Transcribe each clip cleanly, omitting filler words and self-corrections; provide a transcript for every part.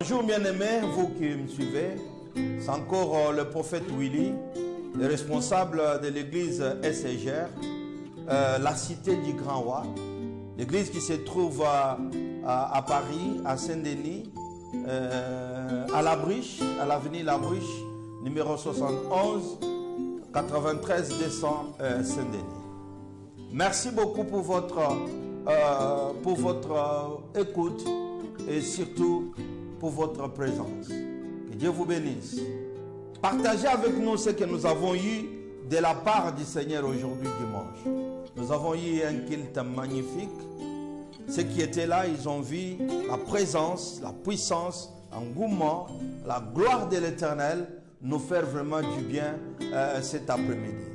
Bonjour bien-aimés, vous qui me suivez, c'est encore le prophète Willy, le responsable de l'église SGR, la cité du Grand Roi, l'église qui se trouve à Paris, à Saint-Denis, à La Bruche, à l'avenue La Bruche, numéro 71, 93 200 Saint-Denis. Merci beaucoup pour votre écoute et surtout pour votre présence. Que Dieu vous bénisse. Partagez avec nous ce que nous avons eu de la part du Seigneur aujourd'hui dimanche. Nous avons eu un culte magnifique. Ceux qui étaient là, ils ont vu la présence, la puissance, l'engouement, la gloire de l'Éternel nous faire vraiment du bien cet après-midi.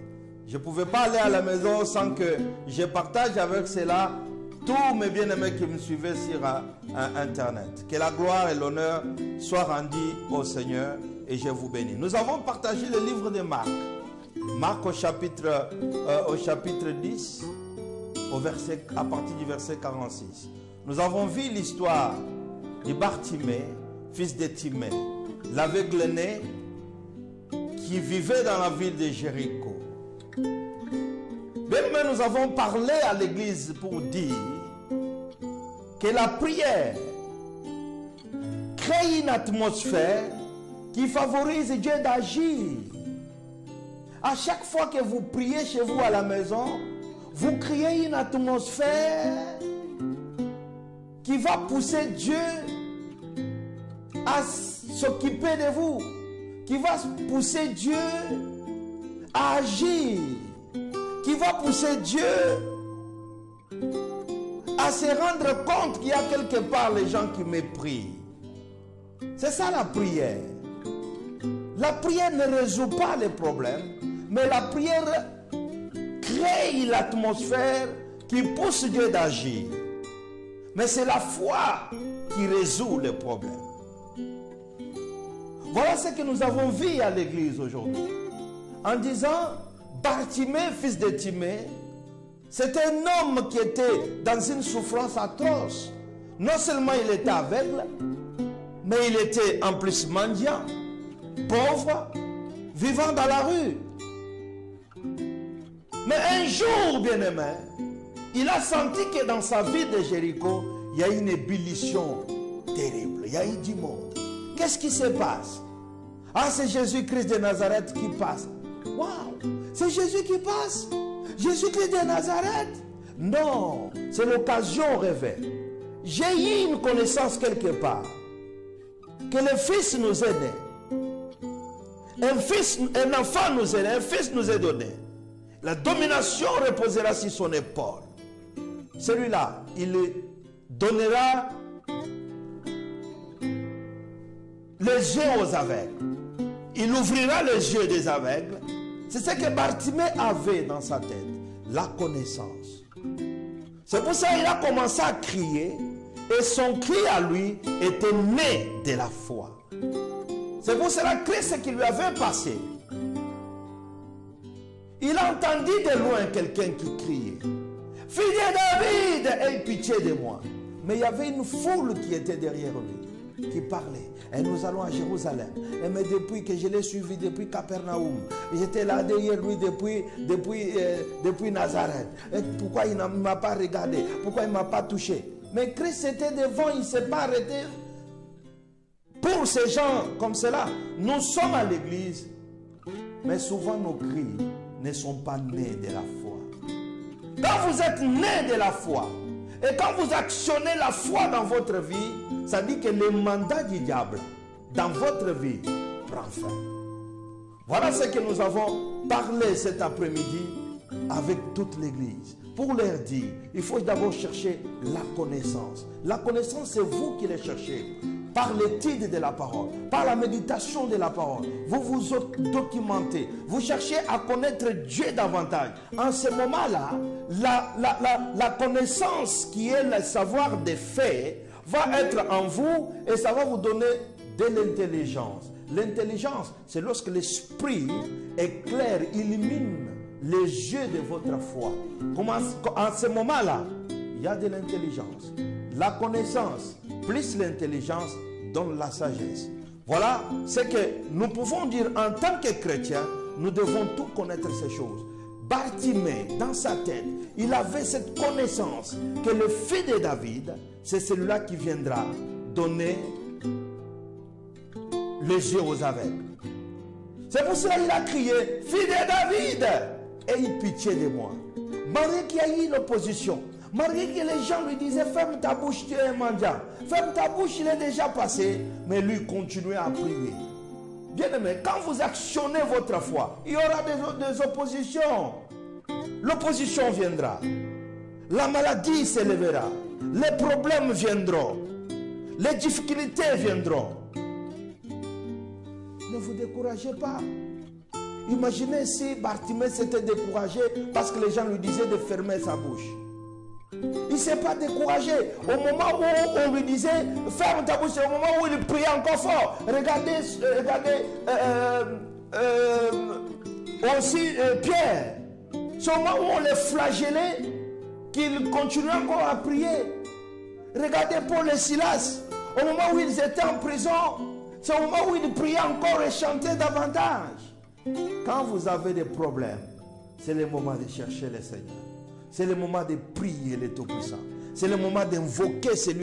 Je ne pouvais pas aller à la maison sans que je partage avec cela tous mes bien-aimés qui me suivaient sur Internet. Que la gloire et l'honneur soient rendus au Seigneur et je vous bénis. Nous avons partagé le livre de Marc. Marc au chapitre 10, à partir du verset 46. Nous avons vu l'histoire de Bartimée, fils de Timée, l'aveugle-né qui vivait dans la ville de Jéricho. Mais nous avons parlé à l'église pour dire que la prière crée une atmosphère qui favorise Dieu d'agir. À chaque fois que vous priez chez vous à la maison, vous créez une atmosphère qui va pousser Dieu à s'occuper de vous, qui va pousser Dieu à agir, qui va pousser Dieu à se rendre compte qu'il y a quelque part les gens qui méprisent. C'est ça la prière. La prière ne résout pas les problèmes, mais la prière crée l'atmosphère qui pousse Dieu d'agir. Mais c'est la foi qui résout les problèmes. Voilà ce que nous avons vu à l'église aujourd'hui. En disant, Bartimée, fils de Timée, c'était un homme qui était dans une souffrance atroce. Non seulement il était aveugle, mais il était en plus mendiant, pauvre, vivant dans la rue. Mais un jour, bien-aimé, il a senti que dans sa vie de Jéricho, il y a une ébullition terrible. Il y a eu du monde. Qu'est-ce qui se passe? Ah, c'est Jésus-Christ de Nazareth qui passe. Waouh! C'est Jésus qui passe. Jésus-Christ de Nazareth. Non, c'est l'occasion rêvée. J'ai eu une connaissance quelque part. Que le Fils nous est né. Un enfant nous est né. Un fils nous est donné. La domination reposera sur son épaule. Celui-là, il donnera les yeux aux aveugles. Il ouvrira les yeux des aveugles. C'est ce que Bartimée avait dans sa tête, la connaissance. C'est pour ça qu'il a commencé à crier et son cri à lui était né de la foi. C'est pour cela que ce qui lui avait passé. Il a entendu de loin quelqu'un qui criait, « Fils de David, aie pitié de moi !» Mais il y avait une foule qui était derrière lui, qui parlait. Et nous allons à Jérusalem. Et mais depuis que je l'ai suivi, depuis Capernaum, j'étais là derrière lui depuis Nazareth. Et pourquoi il ne m'a pas regardé? Pourquoi il ne m'a pas touché? Mais Christ était devant, il ne s'est pas arrêté. Pour ces gens comme cela, nous sommes à l'église, mais souvent nos cris ne sont pas nés de la foi. Quand vous êtes né de la foi, et quand vous actionnez la foi dans votre vie, ça dit que le mandat du diable dans votre vie prend fin. Voilà ce que nous avons parlé cet après-midi avec toute l'église. Pour leur dire, il faut d'abord chercher la connaissance. La connaissance, c'est vous qui la cherchez. Par l'étude de la parole, par la méditation de la parole, vous vous documentez, vous cherchez à connaître Dieu davantage. En ce moment-là, la connaissance qui est le savoir des faits va être en vous et ça va vous donner de l'intelligence. L'intelligence, c'est lorsque l'esprit éclaire, illumine les yeux de votre foi. En ce moment-là, il y a de l'intelligence. La connaissance plus l'intelligence donne la sagesse. Voilà ce que nous pouvons dire en tant que chrétiens. Nous devons tout connaître ces choses. Bartimée, dans sa tête, il avait cette connaissance que le fils de David, c'est celui-là qui viendra donner les yeux aux aveugles. C'est pour cela qu'il a crié, fils de David, aie pitié de moi. Malgré qu'il y a eu l'opposition, malgré que les gens lui disaient, ferme ta bouche, tu es un mendiant. Ferme ta bouche, il est déjà passé. Mais lui continuait à prier. Bien-aimé, quand vous actionnez votre foi, il y aura des oppositions. L'opposition viendra. La maladie s'élèvera. Les problèmes viendront. Les difficultés viendront. Ne vous découragez pas. Imaginez si Bartimée s'était découragé parce que les gens lui disaient de fermer sa bouche. Il ne s'est pas découragé. Au moment où on lui disait ferme ta bouche, c'est au moment où il priait encore fort. Regardez aussi Pierre. C'est au moment où on les flagellait qu'il continuait encore à prier. Regardez Paul et Silas. Au moment où ils étaient en prison, c'est au moment où ils priaient encore et chantaient davantage. Quand vous avez des problèmes, c'est le moment de chercher le Seigneur. C'est le moment de prier le Tout-Puissant. C'est le moment d'invoquer celui